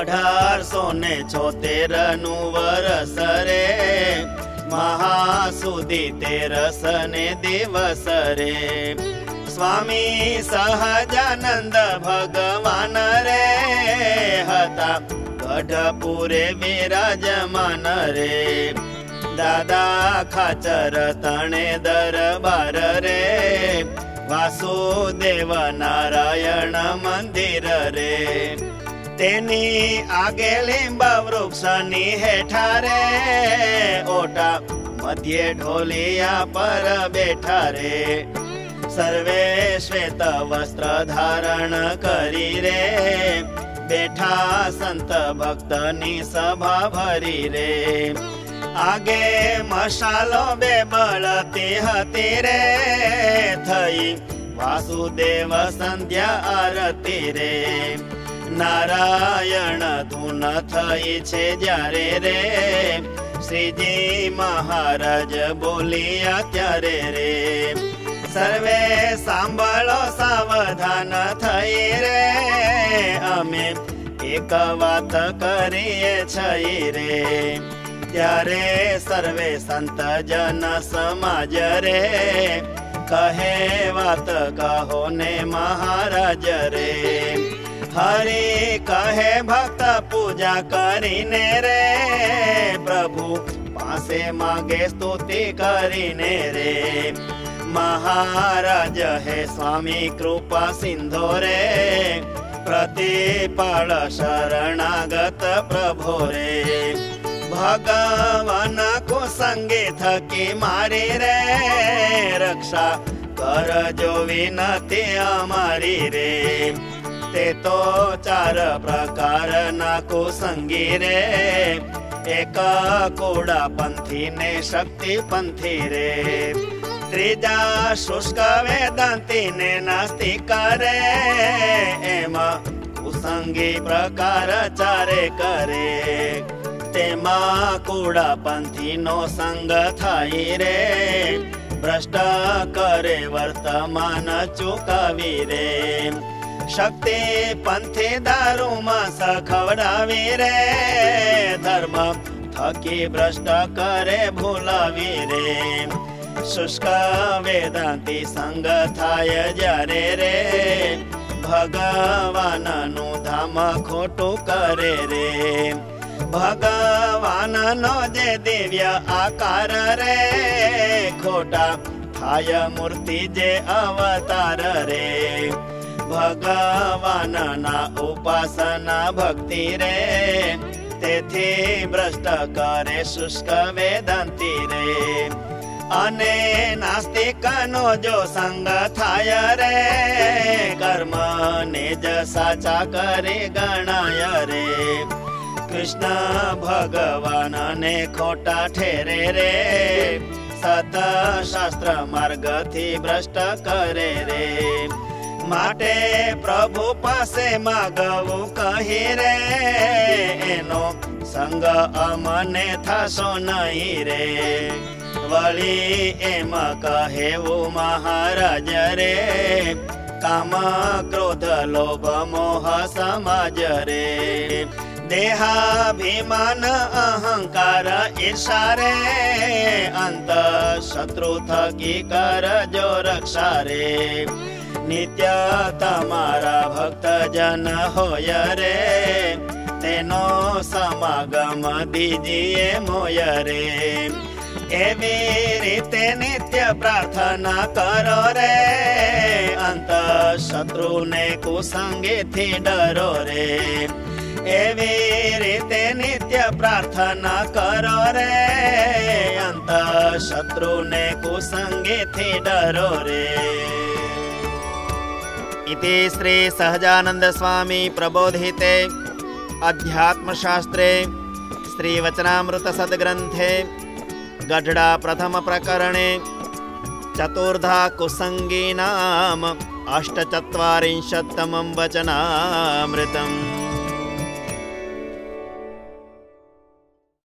1876 વરસ રે, મહાસુદી 13 દિવસ રે। સ્વામી સહજાનંદ ભગવાન રે, હતા ગઢપુરે વિરાજમાન રે। દાદા ખાચર તણે દરબાર રે, વાસુદેવ નારાયણ મંદિર રે। તેની આગે લીંબ વૃક્ષની હેઠા રે, ઓટા મધ્યે ઢોલિયા પર બેઠા રે। સર્વે શ્વેત વસ્ત્ર ધારણ કરી રે, બેઠા સંત ભક્તની સભા ભરી રે। આગે મશાલો બે બળતી હતી રે, થઈ વાસુદેવ સંધ્યા આરતી રે। નારાયણ ધૂન થઈ છે જ્યારે રે, શ્રીજી મહારાજ બોલ્યા ત્યારે રે। સર્વે સાંભળો સાવધાન થઈ રે, અમે એક વાત કરીએ છીએ રે। ત્યારે સર્વે સંત જન સમાજ રે, કહે વાત કહો ને મહારાજ રે। હરિ કહે ભક્ત પૂજા કરીને રે, પ્રભુ પાસે માગે સ્તુતિ કરીને રે। મહારાજ હે સ્વામી કૃપા સિંધો રે, પ્રતિપળ શરણાગત પ્રભો રે। ભગવાન કુસંગે થકી મારી રે, રક્ષા કરજો વિનતી અમારી રે। તે તો 4 પ્રકારના કુસંગી રે, એક કોડા પંથી ને શક્તિ પંથી રે। ત્રીજા શુષ્ક વેદાંતી ને નાસ્તિક રે, એમાં કુસંગી પ્રકાર 4 કરે। તેમાં કુડા પંથી નો સંગ થાય રે, ભ્રષ્ટ કરે વર્તમાન ચૂકાવી રે। શક્તિ પંથી દારૂમાં સખવડાવી રે, ધર્મ થકી ભ્રષ્ટ કરે ભૂલાવી રે। શુષ્ક વેદાંતી સંગ થાય જ્યારે રે, ભગવાનનું ધામ ખોટું કરે રે। ભગવાનનો જે દિવ્ય આકાર રે, ખોટા થાય મૂર્તિ જે અવતાર રે। ભગવાનના ઉપાસના ભક્તિ રે, તેથી ભ્રષ્ટ કરે શુષ્ક વેદાંતી રે। અને નાસ્તિકનો જો સંગ થાય રે, કર્મ ને જ સાચા કરે ગણાય રે। કૃષ્ણ ભગવાન ને ખોટા ઠેરે રે, સત શાસ્ત્ર માર્ગ થી ભ્રષ્ટ કરે રે। માટે પ્રભુ પાસે માગવું કહી રે, એનો સંગ અમને થશો નહીં રે। વળી એમ કહેવું મહારાજ રે, કામ ક્રોધ લોભ મોહ સમાજ રે। દેહાભિમાન અહંકાર ઈર્ષા રે, અંત શત્રુ થકી કરજો રક્ષા રે। નિત્ય તમારા ભક્ત જન હોય રે, તેનો સમાગમ દીજીએ મોય રે। એવી રીતે નિત્ય પ્રાર્થના કરો રે, અંત શત્રુને કુસંગીથી ડરો રે। એવી રીતે નિત્ય પ્રાર્થના કરો રે, અંત શત્રુને કુસંગીથી ડરો રે। इति श्री सहजानंद स्वामी प्रबोधिते अध्यात्मशास्त्रे श्रीवचनामृत सद्ग्रंथे गढ़डा प्रथम प्रकरणे चतुर्धा कुसंगीनाम 48तमं वचनामृतम्।